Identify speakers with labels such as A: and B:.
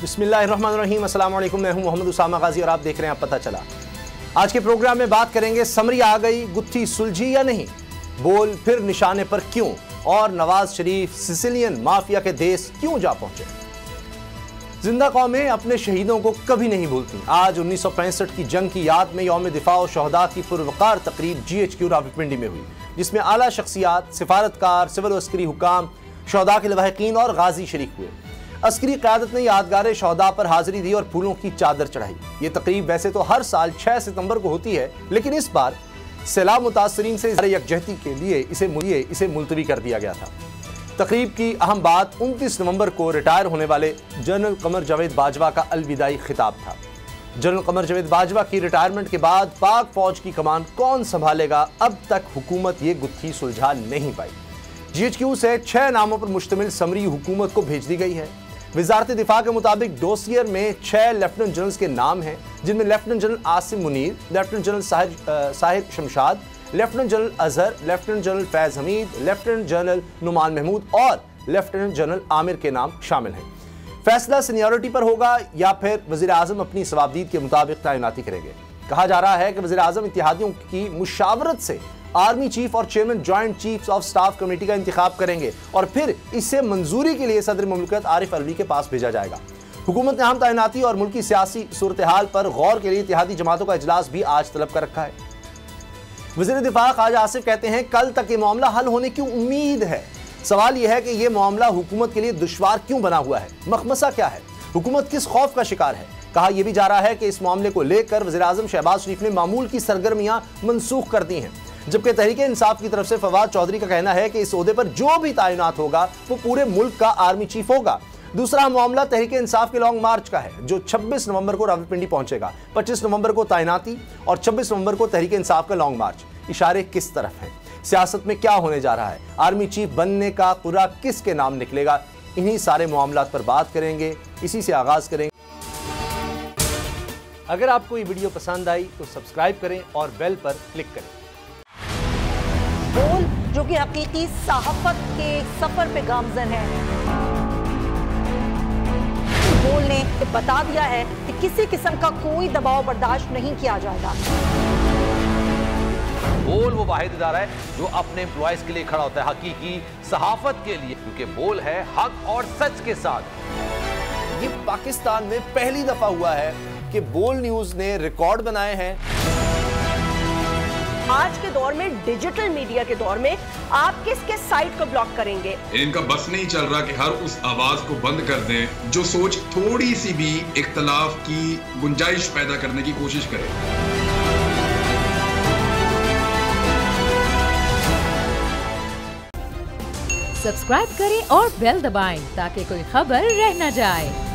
A: बिस्मिल्लाहिर्रहमानिर्रहीम, अस्सलाम वालेकुम। मैं हूं मोहम्मद उसामा गाजी और आप देख रहे हैं पता चला। आज के प्रोग्राम में बात करेंगे समरी आ गई, गुत्थी सुलझी या नहीं, बोल फिर निशाने पर क्यों, और नवाज शरीफ सिसिलियन माफिया के देश क्यों जा पहुंचे। जिंदा कौमें अपने शहीदों को कभी नहीं भूलती। आज 1965 की जंग की याद में यौम दिफा और शहदा की पुरवकार तकरीब GHQ रावलपिंडी में हुई, जिसमें आला शख्सियात, सिफारतकार, सिविल और अस्करी हुकाम, शहदा के लवाहिकीन और गाजी शरीक हुए। अस्करी क़यादत ने यादगार शहदा पर हाजिरी दी और फूलों की चादर चढ़ाई। ये तकरीब वैसे तो हर साल 6 सितंबर को होती है, लेकिन इस बार सैलाब मुतासरीन से यकजहती के लिए इसे मुलतवी कर दिया गया था। तकरीब की अहम बात 29 नवंबर को रिटायर होने वाले जनरल कमर जावेद बाजवा का अलविदाई खिताब था। जनरल कमर जावेद बाजवा की रिटायरमेंट के बाद पाक फौज की कमान कौन संभालेगा, अब तक हुकूमत ये गुत्थी सुलझा नहीं पाई। GHQ से 6 नामों पर मुश्तमिल समरी हुकूमत को भेज दी गई है। वजारत दिफा के मुताबिक डोसियर में 6 लेफ्टिनेंट जनरल्स के नाम हैं, जिनमें lieutenant general Asim Munir, lieutenant general Sahir Shamshad, lieutenant general Azhar, lieutenant general Faiz Hameed, lieutenant general Nauman Mahmood और लेफ्टिनेंट जनरल आमिर के नाम शामिल हैं। फैसला सीनियरिटी पर होगा या फिर वज़ीर आज़म अपनी सवाबदीद के मुताबिक तैनाती करेंगे। कहा जा रहा है कि वज़ीर आज़म इत्तेहादियों की मुशावरत से आर्मी चीफ और chairman joint chiefs of staff committee का इंतखाब करेंगे और फिर इसे मंजूरी के लिए सदर मुमलिकत आरिफ अलवी के पास भेजा जाएगा। हुकूमत ने अहम तैनाती और मुल्की सियासी सूरत हाल पर गौर के लिए इत्तेहादी जमातों का इजलास भी आज तलब कर रखा है। वज़ीर दिफा ख्वाजा आसिफ कहते हैं, कल तक ये मामला हल होने की उम्मीद है। सवाल यह है कि यह मामला हुकूमत के लिए दुश्वार क्यों बना हुआ है, मखमसा क्या है, हुकूमत किस खौफ का शिकार है। कहा यह भी जा रहा है कि इस मामले को लेकर वज़ीर आज़म शहबाज शरीफ ने मामूल की सरगर्मियां मनसूख कर दी हैं, जबकि तहरीक इंसाफ की तरफ से फवाद चौधरी का कहना है कि इस ओहदे पर जो भी तैनात होगा वो पूरे मुल्क का आर्मी चीफ होगा। दूसरा मामला तहरीक इंसाफ के लॉन्ग मार्च का है, जो 26 नवंबर को रावलपिंडी पहुंचेगा। 25 नवंबर को तैनाती और 26 नवंबर को तहरीक इंसाफ का लॉन्ग मार्च। इशारे किस तरफ हैं, सियासत में क्या होने जा रहा है, आर्मी चीफ बनने का कुरा किसके नाम निकलेगा, इन्हीं सारे मामलात पर बात करेंगे। इसी से आगाज करेंगे। अगर आपको ये वीडियो पसंद आई तो सब्सक्राइब करें और बेल पर क्लिक करें।
B: बोल जो कि हकीकी सहाफत के सफर पे गामजन है, बोल ने बता दिया है कि किसी किस्म का कोई दबाव बर्दाश्त नहीं किया जाएगा।
C: बोल वो वाहिद इदारा है जो अपने एम्प्लॉयज के लिए खड़ा होता है, हकीकी सहाफत के लिए, क्योंकि बोल है हक और सच के साथ।
A: ये पाकिस्तान में पहली दफा हुआ है कि बोल न्यूज ने रिकॉर्ड बनाए हैं।
B: आज के दौर में, डिजिटल मीडिया के दौर में, आप किसके साइट को ब्लॉक करेंगे?
D: इनका बस नहीं चल रहा कि हर उस आवाज को बंद कर दें जो सोच थोड़ी सी भी इख्तलाफ की गुंजाइश पैदा करने की कोशिश करे।
E: सब्सक्राइब करें और बेल दबाएं ताकि कोई खबर रह न जाए।